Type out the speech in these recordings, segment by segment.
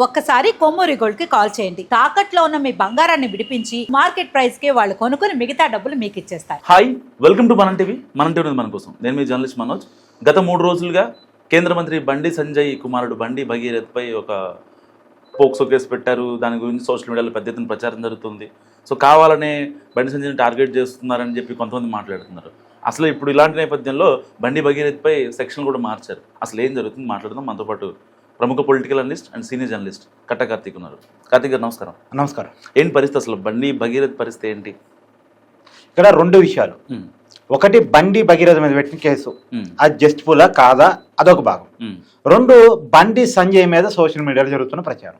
ఒక్కసారి కొమ్మూరి గోల్డ్ కి కాల్ చేయండి. తాకట్లో ఉన్న మీ బంగారాన్ని విడిపించి మార్కెట్ ప్రైస్ కి వాళ్ళు కొనుక్కుని మిగతా డబ్బులు మీకు ఇచ్చేస్తారు. హాయ్, వెల్కమ్ టు మనం టీవీ. మన టీవీ మన కోసం నేను మీ జర్నలిస్ట్ మనోజ్. గత 3 రోజులుగా కేంద్ర మంత్రి బండి సంజయ్ కుమారుడు బండి భగీరథ్ పై ఒక పోక్సో కేసు పెట్టారు. దాని గురించి సోషల్ మీడియాలో పెద్ద ఎత్తున ప్రచారం జరుగుతుంది. సో కావాలనే బండి సంజయ్ని టార్గెట్ చేస్తున్నారని చెప్పి కొంతమంది మాట్లాడుతున్నారు. అసలు ఇప్పుడు ఇలాంటి నేపథ్యంలో బండి భగీరథ్ పై సెక్షన్ కూడా మార్చారు. అసలు ఏం జరుగుతుంది మాట్లాడుదాం. మనతో పాటు ప్రముఖ political analyst and senior journalist కట్ట కార్తీక్ ఉన్నారు. కార్తీక్ గారు నమస్కారం. నమస్కారం. ఏంటి పరిస్థితి, అసలు బండి భగీరథ్ పరిస్థితి ఏంటి? ఇక్కడ 2 విషయాలు. ఒకటి, బండి భగీరథ మీద పెట్టిన కేసు అది జస్టిఫులా కాదా అదొక భాగం. 2, బండి సంజయ్ మీద సోషల్ మీడియాలో జరుగుతున్న ప్రచారం.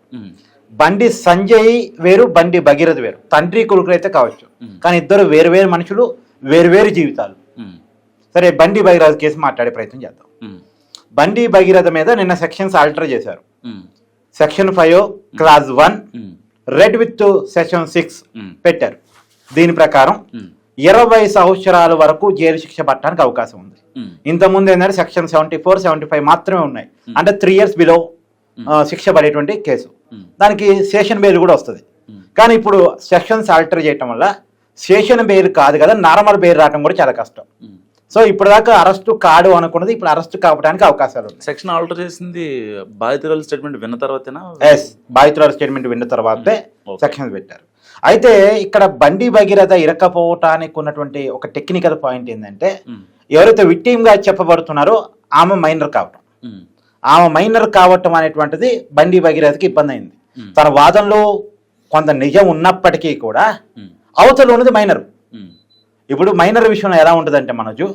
బండి సంజయ్ వేరు, బండి భగీరథ వేరు. తండ్రి కొడుకులు అయితే కావచ్చు, కానీ ఇద్దరు వేరు మనుషులు, వేరు జీవితాలు. సరే, బండి భగీరథ కేసు మాట్లాడే ప్రయత్నం చేద్దాం. బండి భగీరథ మీద నిన్న సెక్షన్స్ ఆల్టర్ చేశారు. Section 5 clause 1 red with section 6 పెట్టారు. దీని ప్రకారం 20 సంవత్సరాల వరకు జైలు శిక్ష పట్టడానికి అవకాశం ఉంది. ఇంతకుముందు ఏంటంటే సెక్షన్ 74, 75 మాత్రమే ఉన్నాయి. అంటే 3 years బిలో శిక్ష పడేటువంటి కేసు. దానికి సెషన్ బెయిల్ కూడా వస్తుంది. కానీ ఇప్పుడు సెక్షన్స్ ఆల్టర్ చేయటం వల్ల సెషన్ బెయిల్ కాదు కదా, నార్మల్ బెయిల్ రావడం కూడా చాలా కష్టం. సో ఇప్పటిదాకా అరెస్టు కాడు అనుకున్నది ఇప్పుడు అరెస్టు కావడానికి అవకాశాలు ఉన్నాయి. సెక్షన్ ఆల్టర్ చేసింది బాధితురాల స్టేట్మెంట్ విన్న తర్వాతేనా? బాధితురాల స్టేట్మెంట్ విన్న తర్వాతే సెక్షన్స్ పెట్టారు. అయితే ఇక్కడ బండి భగీరథ ఇరక్కపోవటానికి ఉన్నటువంటి ఒక టెక్నికల్ పాయింట్ ఏంటంటే, ఎవరైతే విక్టిమ్ గా చెప్పబడుతున్నారో ఆమె మైనర్ కావటం. ఆమె మైనర్ కావటం అనేటువంటిది బండి భగీరథకి ఇబ్బంది అయింది. తన వాదనలో కొంత నిజం ఉన్నప్పటికీ కూడా అవతల ఉన్నది మైనర్. ఇప్పుడు మైనర్ విషయంలో ఎలా ఉంటుందంటే, మనజు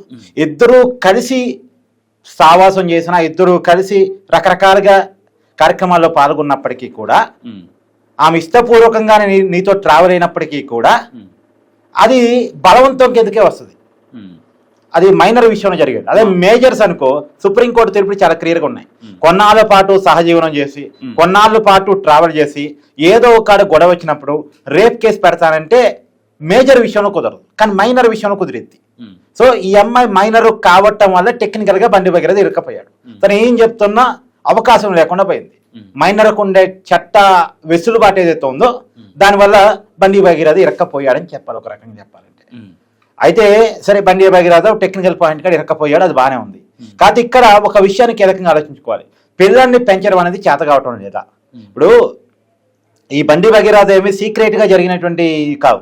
ఇద్దరు కలిసి సావాసం చేసినా, ఇద్దరు కలిసి రకరకాలుగా కార్యక్రమాల్లో పాల్గొన్నప్పటికీ కూడా, ఆమె ఇష్టపూర్వకంగానే నీతో ట్రావెల్ అయినప్పటికీ కూడా అది బలవంతం కిందకే వస్తుంది. అది మైనర్ విషయంలో జరిగేది. అదే మేజర్స్ అనుకో, సుప్రీంకోర్టు తీర్పులు చాలా క్లియర్గా ఉన్నాయి. కొన్నాళ్ళ పాటు సహజీవనం చేసి, కొన్నాళ్ళ పాటు ట్రావెల్ చేసి, ఏదో ఒక గొడవ వచ్చినప్పుడు రేప్ కేసు పెడతానంటే మేజర్ విషయంలో కుదరదు, కానీ మైనర్ విషయంలో కుదిరింది. సో ఈ అమ్మాయి మైనర్ కావటం వల్ల టెక్నికల్ గా బండి భగీరథ ఇరుక్కపోయాడు. తను ఏం చెప్తున్నా అవకాశం లేకుండా పోయింది. మైనర్కు ఉండే చట్ట వెసులుబాటు ఏదైతే ఉందో దానివల్ల బండి భగీరథ ఇరక్కపోయాడని చెప్పాలి, ఒక రకంగా చెప్పాలంటే. అయితే సరే, బండి భగీరథ టెక్నికల్ పాయింట్ కూడా ఇరక్కపోయాడు, అది బాగానే ఉంది. కాకపోతే ఇక్కడ ఒక విషయాన్ని కీలకంగా ఆలోచించుకోవాలి. పిల్లల్ని పెంచడం అనేది చేత కావటం లేదా. ఇప్పుడు ఈ బండి భగీరథ ఏమి సీక్రెట్ గా జరిగినటువంటి కావు.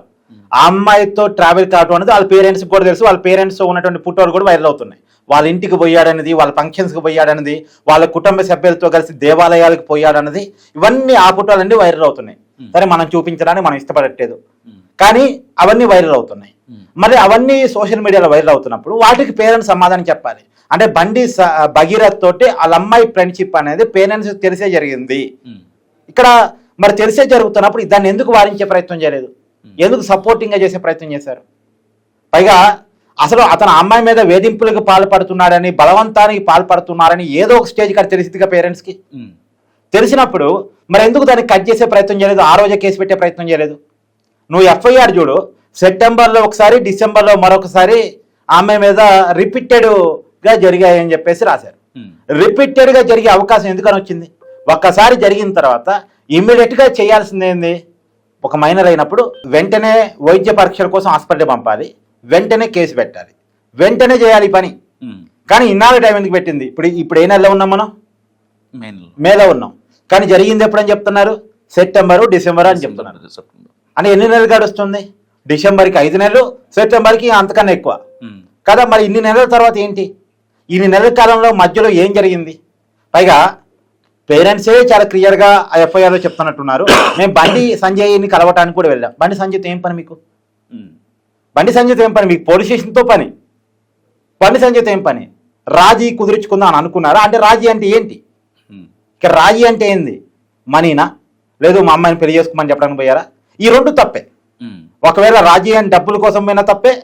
ఆ అమ్మాయితో ట్రావెల్ కావటం అనేది వాళ్ళ పేరెంట్స్ కూడా తెలుసు. వాళ్ళ పేరెంట్స్ ఉన్నటువంటి ఫోటోలు కూడా వైరల్ అవుతున్నాయి. వాళ్ళ ఇంటికి పోయాడనేది, వాళ్ళ ఫంక్షన్స్కి పోయాడనేది, వాళ్ళ కుటుంబ సభ్యులతో కలిసి దేవాలయాలకు పోయాడన్నది, ఇవన్నీ ఆ ఫోటోలన్నీ వైరల్ అవుతున్నాయి. సరే, మనం చూపించడానికి మనం ఇష్టపడట్లేదు, కానీ అవన్నీ వైరల్ అవుతున్నాయి. మరి అవన్నీ సోషల్ మీడియాలో వైరల్ అవుతున్నప్పుడు వాటికి పేరెంట్స్ సమాధానం చెప్పాలి. అంటే బండి భగీరథ్ తోటి వాళ్ళ అమ్మాయి ఫ్రెండ్షిప్ అనేది పేరెంట్స్ తెలిసే జరిగింది. ఇక్కడ మరి తెలిసే జరుగుతున్నప్పుడు దాన్ని ఎందుకు వారించే ప్రయత్నం చేయలేదు? ఎందుకు సపోర్టింగ్ గా చేసే ప్రయత్నం చేశారు? పైగా అసలు అతను అమ్మాయి మీద వేధింపులకు పాల్పడుతున్నాడని, బలవంతానికి పాల్పడుతున్నారని ఏదో ఒక స్టేజ్ కాడ తెలిసిందిగా పేరెంట్స్ కి. తెలిసినప్పుడు మరి ఎందుకు దాన్ని కట్ చేసే ప్రయత్నం చేయలేదు? ఆ రోజే కేసు పెట్టే ప్రయత్నం చేయలేదు? నువ్వు ఎఫ్ఐఆర్ చూడు, సెప్టెంబర్లో ఒకసారి, డిసెంబర్లో మరొకసారి అమ్మాయి మీద రిపీటెడ్ గా జరిగాయని చెప్పేసి రాశారు. రిపీటెడ్ గా జరిగే అవకాశం ఎందుకని వచ్చింది? ఒక్కసారి జరిగిన తర్వాత ఇమ్మీడియట్ గా చేయాల్సింది ఏంది? ఒక మైనర్ అయినప్పుడు వెంటనే వైద్య పరీక్షల కోసం హాస్పిటల్ పంపాలి, వెంటనే కేసు పెట్టాలి, వెంటనే చేయాలి ఈ పని. కానీ ఇన్నాళ్ళు టైం ఎందుకు పెట్టింది? ఇప్పుడు ఏ నెలలో ఉన్నాం మనం? మేలో ఉన్నాం. కానీ జరిగింది ఎప్పుడని చెప్తున్నారు? సెప్టెంబరు, డిసెంబర్ అని చెప్తున్నారు. అంటే ఎన్ని నెలలు గడుస్తుంది? డిసెంబర్కి 5 నెలలు, సెప్టెంబర్కి అంతకన్నా ఎక్కువ కదా. మరి ఇన్ని నెలల తర్వాత ఏంటి? ఇన్ని నెలల కాలంలో మధ్యలో ఏం జరిగింది? పైగా పేరెంట్సే చాలా క్లియర్గా ఆ ఎఫ్ఐఆర్లో చెప్తున్నట్టున్నారు. మేము బండి సంజయ్ని కలవటానికి కూడా వెళ్ళాం. బండి సంజయ్తో ఏం పని మీకు? బండి సంజయ్తో ఏం పని మీకు? పోలీస్ స్టేషన్తో పని. బండి సంజయ్తో ఏం పని? రాజీ కుదుర్చుకుందాం అని అనుకున్నారా? అంటే రాజీ అంటే ఏంటి? ఇక రాజీ అంటే ఏంది? మనీనా? లేదు మా అమ్మాయిని పెళ్లి చేసుకోమని చెప్పడానికి పోయారా? ఈ 2 తప్పే. ఒకవేళ రాజీ అని డబ్బుల కోసం పోయినా తప్పే,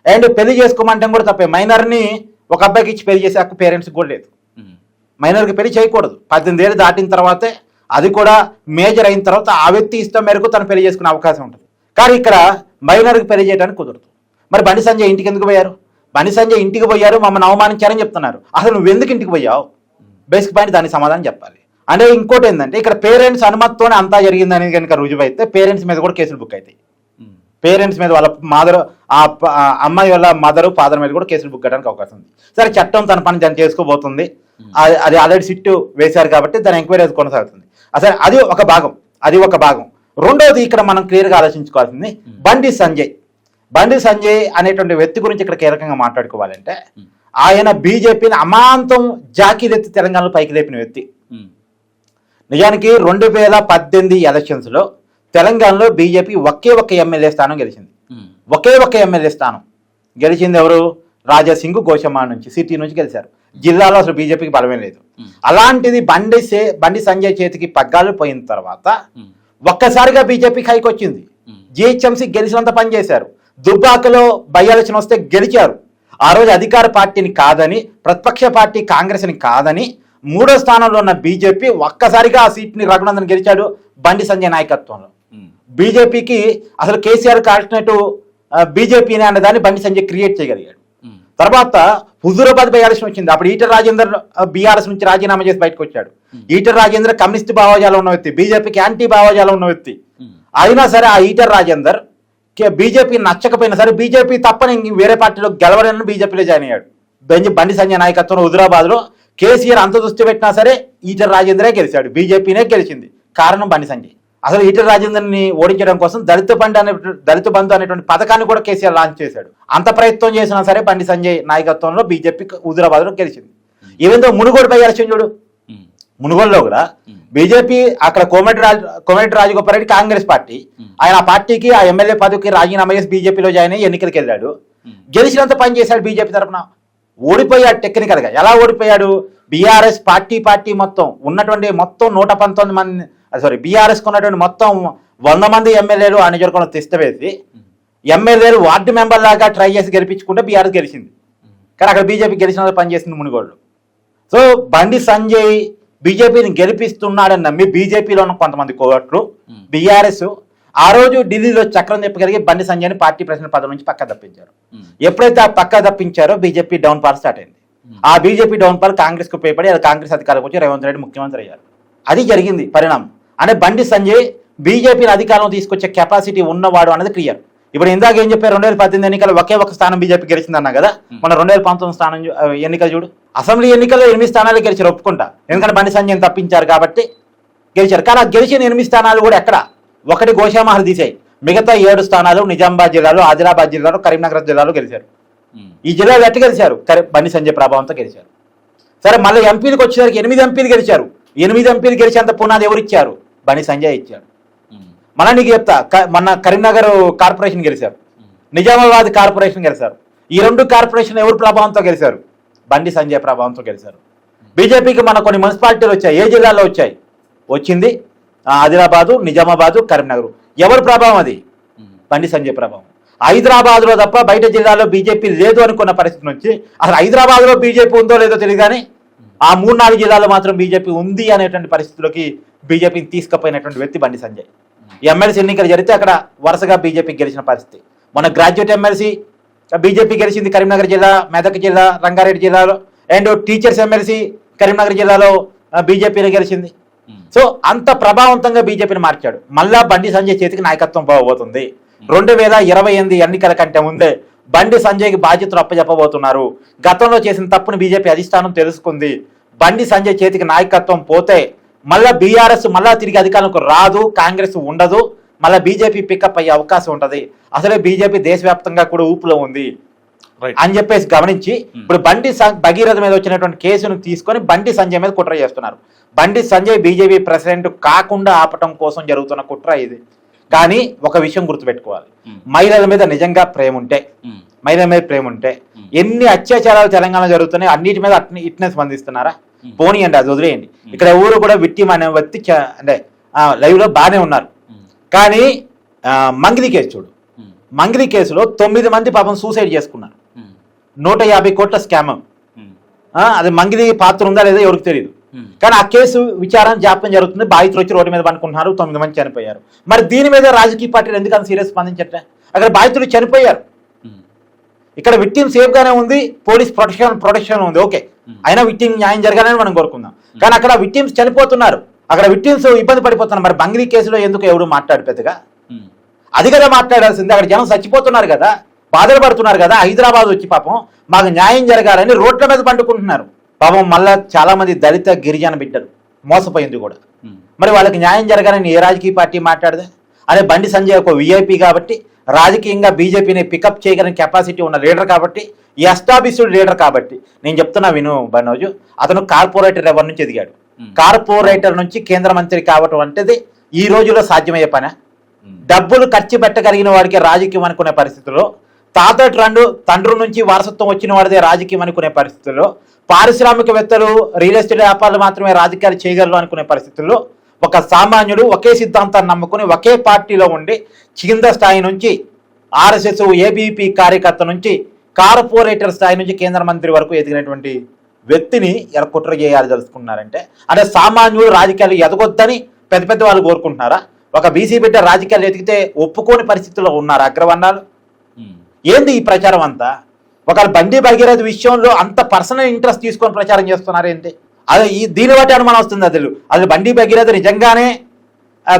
అండ్ పెళ్లి చేసుకోమంటే కూడా తప్పే. మైనర్ని ఒక అబ్బాయికి ఇచ్చి పెళ్లి చేసే హక్కు పేరెంట్స్కి కూడా లేదు. మైనర్కి పెళ్లి చేయకూడదు. 18 ఏళ్ళు దాటిన తర్వాతే, అది కూడా మేజర్ అయిన తర్వాత ఆ వ్యక్తి ఇష్టం మేరకు తను పెళ్లి చేసుకునే అవకాశం ఉంటుంది. కానీ ఇక్కడ మైనర్కి పెళ్లి చేయడానికి కుదరదు. మరి బండి సంజయ్ ఇంటికి ఎందుకు పోయారు? బండి సంజయ్ ఇంటికి పోయారు, మమ్మల్ని అవమానించారని చెప్తున్నారు. అసలు నువ్వు ఎందుకు ఇంటికి పోయావు? బేసిక్ పాయింట్, దానికి సమాధానం చెప్పాలి. అంటే ఇంకోటి ఏంటంటే ఇక్కడ పేరెంట్స్ అనుమతితోనే అంతా జరిగిందని కనుక రుజువైతే పేరెంట్స్ మీద కూడా కేసులు బుక్ అవుతాయి. పేరెంట్స్ మీద వాళ్ళ మదర్ ఆ అమ్మాయి వాళ్ళ మదరు ఫాదర్ మీద కూడా కేసులు బుక్ చేయడానికి అవకాశం ఉంది. సరే చట్టం తన పని దాన్ని చేసుకోబోతుంది, అది ఆల్రెడీ సిట్టు వేశారు కాబట్టి దాని ఎంక్వైరీ అది కొనసాగుతుంది. అసలు అది ఒక భాగం. రెండోది ఇక్కడ మనం క్లియర్గా ఆలోచించుకోవాల్సింది బండి సంజయ్ అనేటువంటి వ్యక్తి గురించి ఇక్కడ కీలకంగా మాట్లాడుకోవాలంటే ఆయన బీజేపీని అమాంతం జాకీరెత్తి తెలంగాణలో పైకి లేపిన వ్యక్తి. నిజానికి 2018 ఎలక్షన్స్లో తెలంగాణలో బీజేపీ ఒకే ఒక్క ఎమ్మెల్యే స్థానం గెలిచింది. ఒకే ఒక్క ఎమ్మెల్యే స్థానం గెలిచింది ఎవరు? రాజాసింగ్ గోషమ్మ నుంచి సిటీ నుంచి గెలిచారు. జిల్లాలో అసలు బీజేపీకి బలమే లేదు. అలాంటిది బండి సంజయ్ చేతికి పగ్గాలు పోయిన తర్వాత ఒక్కసారిగా బీజేపీకి హైకి వచ్చింది. జిహెచ్ఎంసీ గెలిచినంత పని చేశారు. దుబ్బాకలో బై ఎలక్షన్ వస్తే గెలిచారు. ఆ రోజు అధికార పార్టీని కాదని, ప్రతిపక్ష పార్టీ కాంగ్రెస్ని కాదని 3వ స్థానంలో ఉన్న బీజేపీ ఒక్కసారిగా ఆ సీట్ని రఘునందన్ గెలిచాడు బండి సంజయ్ నాయకత్వంలో. బీజేపీకి అసలు కేసీఆర్ ఆల్టర్నేటివ్ బీజేపీని అనే దాన్ని బండి సంజయ్ క్రియేట్ చేయగలిగాడు. తర్వాత హుజూరాబాద్ బై ఎలక్షన్ వచ్చింది. అప్పుడు ఈటల రాజేందర్ బీఆర్ఎస్ నుంచి రాజీనామా చేసి బయటకు వచ్చాడు. ఈటల రాజేందర్ కమ్యూనిస్ట్ భావజాలం ఉన్న వ్యక్తి, బీజేపీకి యాంటీ భావజాలం ఉన్న వ్యక్తి. అయినా సరే ఆ ఈటల రాజేందర్ బీజేపీ నచ్చకపోయినా సరే బీజేపీ తప్పని వేరే పార్టీలో గెలవడని బీజేపీలో జాయిన్ అయ్యాడు. బండి సంజయ్ నాయకత్వంలో హుజూరాబాద్లో కేసీఆర్ అంత దృష్టి పెట్టినా సరే ఈటల రాజేందరే గెలిచాడు, బీజేపీనే గెలిచింది. కారణం బండి సంజయ్. అసలు ఈటల రాజేందర్ని ఓడించడం కోసం దళిత బంధు అనేటువంటి పథకాన్ని కూడా కేసీఆర్ లాంచ్ చేశాడు. అంత ప్రయత్నం చేసినా సరే బండి సంజయ్ నాయకత్వంలో బీజేపీ హుజూరాబాద్లో గెలిచింది. ఈవెందో మునుగోడు బై ఎలక్షన్ చూడు, మునుగోడులో కూడా బీజేపీ అక్కడ కోమటిరెడ్డి రాజగోపాల్ రెడ్డి కాంగ్రెస్ పార్టీ, ఆయన ఆ పార్టీకి ఆ ఎమ్మెల్యే పదవికి రాజీనామా చేసి బీజేపీలో జాయిన్ అయ్యి ఎన్నికలకు వెళ్ళాడు. గెలిచినంత పని చేశాడు బీజేపీ తరఫున. ఓడిపోయాడు టెక్నికల్గా. ఎలా ఓడిపోయాడు? బీఆర్ఎస్ పార్టీ మొత్తం ఉన్నటువంటి మొత్తం 119 మంది బీఆర్ఎస్కి ఉన్నటువంటి మొత్తం 100 మంది ఎమ్మెల్యేలు ఆ నియోజకవర్గంలో తెస్తవేసి ఎమ్మెల్యేలు వార్డు మెంబర్ లాగా ట్రై చేసి గెలిపించుకుంటే బీఆర్ఎస్ గెలిచింది. కానీ అక్కడ బీజేపీ గెలిచిన పని చేసింది మునుగోడు. సో బండి సంజయ్ బీజేపీని గెలిపిస్తున్నాడని నమ్మి బీజేపీలో ఉన్న కొంతమంది కోవట్లు బీఆర్ఎస్ ఆ రోజు ఢిల్లీలో చక్రం తిప్పగలిగి బండి సంజయ్ని పార్టీ ప్రెసిడెంట్ పదవి నుంచి పక్క తప్పించారు. ఎప్పుడైతే ఆ పక్క తప్పించారో బీజేపీ డౌన్ ఫాల్ స్టార్ట్ అయింది. ఆ బీజేపీ డౌన్ ఫాల్ కాంగ్రెస్ కు ఉపయోగపడి అది కాంగ్రెస్ అధికారంలోకి వచ్చి రేవంత్ రెడ్డి ముఖ్యమంత్రి అయ్యారు. అది జరిగింది పరిణామం. అంటే బండి సంజయ్ బీజేపీని అధికారంలో తీసుకొచ్చే కెపాసిటీ ఉన్నవాడు అనేది క్లియర్. ఇప్పుడు ఇందాక ఏం చెప్పారు, 2018 ఎన్నికలు ఒకే ఒక స్థానం బీజేపీ గెలిచిందన్నా కదా. మన 2019 స్థానం ఎన్నికలు చూడు, అసెంబ్లీ ఎన్నికల్లో 8 స్థానాలు గెలిచారు, ఒప్పుకుంటా. ఎందుకంటే బండి సంజయ్ తప్పించారు కాబట్టి గెలిచారు. కానీ ఆ గెలిచిన 8 స్థానాలు కూడా ఎక్కడ? ఒకటి గోషామహల్ తీసాయి, మిగతా 7 స్థానాలు నిజామాబాద్ జిల్లాలో, ఆదిలాబాద్ జిల్లాలో, కరీంనగర్ జిల్లాలో గెలిచారు. ఈ జిల్లాలో ఎట్ట గెలిచారు? బండి సంజయ్ ప్రభావంతో గెలిచారు. సరే మళ్ళీ ఎంపీలకు వచ్చేసరికి 8 ఎంపీలు గెలిచారు. 8 ఎంపీలు గెలిచేంత పునాది ఎవరు ఇచ్చారు? బండి సంజయ్ ఇచ్చాడు. మళ్ళీ నీకు చెప్తా, మొన్న కరీంనగర్ కార్పొరేషన్ గెలిచారు, నిజామాబాద్ కార్పొరేషన్ గెలిచారు. ఈ 2 కార్పొరేషన్ ఎవరు ప్రభావంతో గెలిచారు? బండి సంజయ్ ప్రభావంతో గెలిచారు. బీజేపీకి మన కొన్ని మున్సిపాలిటీలు వచ్చాయి, ఏ జిల్లాలో వచ్చాయి? వచ్చింది ఆదిలాబాదు, నిజామాబాదు, కరీంనగర్. ఎవరి ప్రభావం అది? బండి సంజయ్ ప్రభావం. హైదరాబాద్లో తప్ప బయట జిల్లాలో బీజేపీ లేదు అనుకున్న పరిస్థితి నుంచి అసలు హైదరాబాద్లో బీజేపీ ఉందో లేదో తెలియదు, కానీ ఆ 3-4 జిల్లాలో మాత్రం బీజేపీ ఉంది అనేటువంటి పరిస్థితుల్లోకి బీజేపీని తీసుకుపోయినటువంటి వ్యక్తి బండి సంజయ్. ఎమ్మెల్సీ ఎన్నికలు జరిగితే అక్కడ వరుసగా బీజేపీ గెలిచిన పరిస్థితి. మన గ్రాడ్యుయేట్ ఎమ్మెల్సీ బీజేపీ గెలిచింది కరీంనగర్ జిల్లా, మెదక్ జిల్లా, రంగారెడ్డి జిల్లాలో. అండ్ టీచర్స్ ఎమ్మెల్సీ కరీంనగర్ జిల్లాలో బీజేపీని గెలిచింది. సో అంత ప్రభావవంతంగా బీజేపీని మార్చాడు. మళ్ళా బండి సంజయ్ చేతికి నాయకత్వం పోబోతుంది. 2028 ఎన్నికల కంటే ముందే బండి సంజయ్కి బాధ్యతలు అప్పచెప్పబోతున్నారు. గతంలో చేసిన తప్పును బీజేపీ అధిష్టానం తెలుసుకుంది. బండి సంజయ్ చేతికి నాయకత్వం పోతే మళ్ళా బీఆర్ఎస్ మళ్ళా తిరిగి అధికారంలోకి రాదు, కాంగ్రెస్ ఉండదు, మళ్ళీ బీజేపీ పికప్ అయ్యే అవకాశం ఉంటుంది. అసలే బీజేపీ దేశవ్యాప్తంగా కూడా ఊపులో ఉంది అని చెప్పేసి గమనించి ఇప్పుడు బండి భగీరథ మీద వచ్చినటువంటి కేసును తీసుకొని బండి సంజయ్ మీద కుట్ర చేస్తున్నారు. బండి సంజయ్ బీజేపీ ప్రెసిడెంట్ కాకుండా ఆపటం కోసం జరుగుతున్న కుట్ర ఇది. కానీ ఒక విషయం గుర్తుపెట్టుకోవాలి, మహిళల మీద నిజంగా ప్రేమ ఉంటే, మహిళల మీద ప్రేమ ఉంటే ఎన్ని అత్యాచారాలు తెలంగాణ జరుగుతున్నాయి అన్నిటి మీద ఇట్నే స్పందిస్తున్నారా? పోనీ అండి, అది వదిలేయండి. ఇక్కడ ఎవరు కూడా విక్టిమ్ అనే వ్యక్తి అంటే లైవ్ లో బాగానే ఉన్నారు. కానీ మంగిలి కేసు చూడు, మంగిలి కేసులో 9 మంది పాపం సూసైడ్ చేసుకున్నారు. 150 కోట్ల స్కామ్. అది మంగిలి పాత్ర ఉందా లేదా ఎవరికి తెలియదు. కానీ ఆ కేసు విచారణ జాప్యం జరుగుతుంది. బాధితులు వచ్చి రోడ్డు మీద పండుకుంటున్నారు, 9 మంది చనిపోయారు. మరి దీని మీద రాజకీయ పార్టీలు ఎందుకంత సీరియస్ స్పందించట్లే? అక్కడ బాధితులు చనిపోయారు, ఇక్కడ విక్టిమ్ సేఫ్ గానే ఉంది, పోలీస్ ప్రొటెక్షన్ ఉంది, ఓకే. అయినా విక్టిమ్ న్యాయం జరగాలని మనం కోరుకుందాం. కానీ అక్కడ విక్టిమ్స్ చనిపోతున్నారు, అక్కడ విక్టిమ్స్ ఇబ్బంది పడిపోతున్నారు. మరి బంగ్లీ కేసులో ఎందుకు ఎవడు మాట్లాడు పెద్దగా? అది కదా మాట్లాడాల్సింది. అక్కడ జనం చచ్చిపోతున్నారు కదా, బాధలు పడుతున్నారు కదా. హైదరాబాద్ వచ్చి పాపం మాకు న్యాయం జరగాలని రోడ్ల మీద పండుకుంటున్నారు. పాపం మళ్ళా చాలా మంది దళిత గిరిజన బిడ్డలు మోసపోయింది కూడా. మరి వాళ్ళకి న్యాయం జరగాలని ఏ రాజకీయ పార్టీ మాట్లాడదే? అదే బండి సంజయ్ ఒక విఐపి కాబట్టి, రాజకీయంగా బీజేపీని పికప్ చేయగలిగిన కెపాసిటీ ఉన్న లీడర్ కాబట్టి, ఎస్టాబ్లిష్డ్ లీడర్ కాబట్టి. నేను చెప్తున్నా విను బనోజు, అతను కార్పొరేటర్ ఎవరి నుంచి ఎదిగాడు. కార్పొరేటర్ నుంచి కేంద్ర మంత్రి కావటం అంటే ఈ రోజుల్లో సాధ్యమయ్యే పనే? డబ్బులు ఖర్చు పెట్టగలిగిన వాడికి రాజకీయం అనుకునే పరిస్థితుల్లో, తండ్రి నుంచి వారసత్వం వచ్చిన వాడిదే రాజకీయం అనుకునే పరిస్థితుల్లో, పారిశ్రామికవేత్తలు రియల్ ఎస్టేట్ వ్యాపారాలు మాత్రమే రాజకీయాలు చేయగలరు అనుకునే పరిస్థితుల్లో, ఒక సామాన్యుడు ఒకే సిద్ధాంతాన్ని నమ్ముకుని ఒకే పార్టీలో ఉండి కింద స్థాయి నుంచి ఆర్ఎస్ఎస్ ఏబీపీ కార్యకర్త నుంచి కార్పొరేటర్ స్థాయి నుంచి కేంద్ర మంత్రి వరకు ఎదిగినటువంటి వ్యక్తిని ఎలా కుట్ర చేయాలి తెలుసుకున్నారంటే, అంటే సామాన్యుడు రాజకీయాలు ఎదగొద్దని పెద్ద పెద్ద వాళ్ళు కోరుకుంటున్నారా? ఒక బీసీ బిడ్డ రాజకీయాలు ఎదిగితే ఒప్పుకోని పరిస్థితుల్లో ఉన్నారు అగ్రవర్ణాలు. ఏంది ఈ ప్రచారం అంతా? ఒకవేళ బండి భగీరథ విషయంలో అంత పర్సనల్ ఇంట్రెస్ట్ తీసుకొని ప్రచారం చేస్తున్నారు ఏంటి? అదే దీన్ని బట్టి అనుమానం వస్తుంది. అది బండి భగీరథ నిజంగానే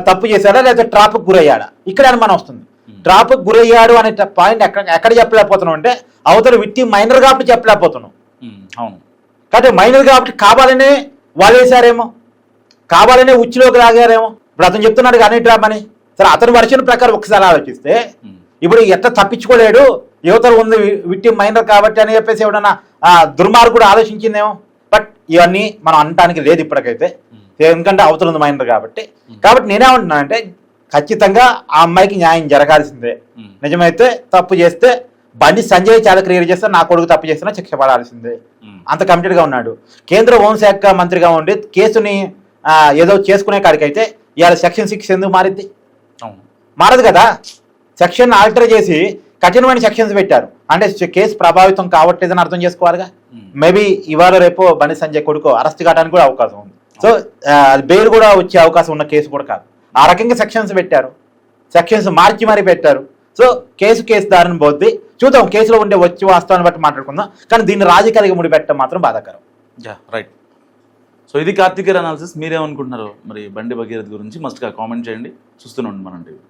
తప్పు చేశాడా లేదా ట్రాప్కి గురయ్యాడా? ఇక్కడ అనుమానం వస్తుంది. ట్రాప్కి గురయ్యాడు అనే పాయింట్ ఎక్కడ చెప్పలేకపోతున్నాం అంటే, అవతల వ్యక్తి మైనర్ కాబట్టి చెప్పలేకపోతున్నాం. అవును, కాబట్టి మైనర్ కాబట్టి కావాలనే వాళ్ళు వేశారేమో, కావాలనే ఉచ్చులోకి లాగారేమో. ఇప్పుడు అతను చెప్తున్నాడు కానీ ట్రాప్ అని. సరే, అతని వర్షన్ ప్రకారం ఒకసారి ఆలోచిస్తే ఇప్పుడు ఎట్లా తప్పించుకోలేడు, యువతలు ఉంది విక్టిమ్ మైనర్ కాబట్టి అని చెప్పేసి ఎవడన్నా దుర్మార్గుడు ఆలోచించిందేమో. బట్ ఇవన్నీ మనం అనటానికి లేదు ఇప్పటికైతే, ఎందుకంటే అవతల ఉంది మైనర్ కాబట్టి. నేనేమంటున్నానంటే, ఖచ్చితంగా ఆ అమ్మాయికి న్యాయం జరగాల్సిందే. నిజమైతే తప్పు చేస్తే బండి సంజయ్ చాలా క్లియర్ చేస్తే, నా కొడుకు తప్పు చేస్తున్నా శిక్ష పడాల్సిందే. అంత కమిటెడ్గా ఉన్నాడు. కేంద్ర హోంశాఖ మంత్రిగా ఉండి కేసుని ఏదో చేసుకునే కాడికైతే ఇవాళ సెక్షన్ 6 ఎందుకు మారిద్ది? మారదు కదా. సెక్షన్ ఆల్టర్ చేసి కఠినమైన సెక్షన్స్ పెట్టారు అంటే కేసు ప్రభావితం కావట్లేదని అర్థం చేసుకోవాలిగా. మేబీ ఇవాళ రేపు బండి సంజయ్ కొడుకు అరెస్ట్ కావడానికి కూడా అవకాశం ఉంది. సో బెయిల్ కూడా వచ్చే అవకాశం ఉన్న కేసు కూడా కాదు. ఆ రకంగా సెక్షన్స్ పెట్టారు, సెక్షన్స్ మార్చి మరీ పెట్టారు. సో కేసు దారిని పోద్ది. చూద్దాం, కేసులో ఉండే వచ్చి వాస్తవాన్ని బట్టి మాట్లాడుకుందాం. కానీ దీన్ని రాజకీయాలుగా ముడిపెట్టడం మాత్రం బాధాకరం. రైట్. సో ఇది కార్తికేయ అనాలిసిస్. మీరేమనుకుంటున్నారు మరి బండి భగీరథ గురించి? మస్ట్గా కామెంట్ చేయండి. చూస్తూనే ఉండండి మనం టీవీ.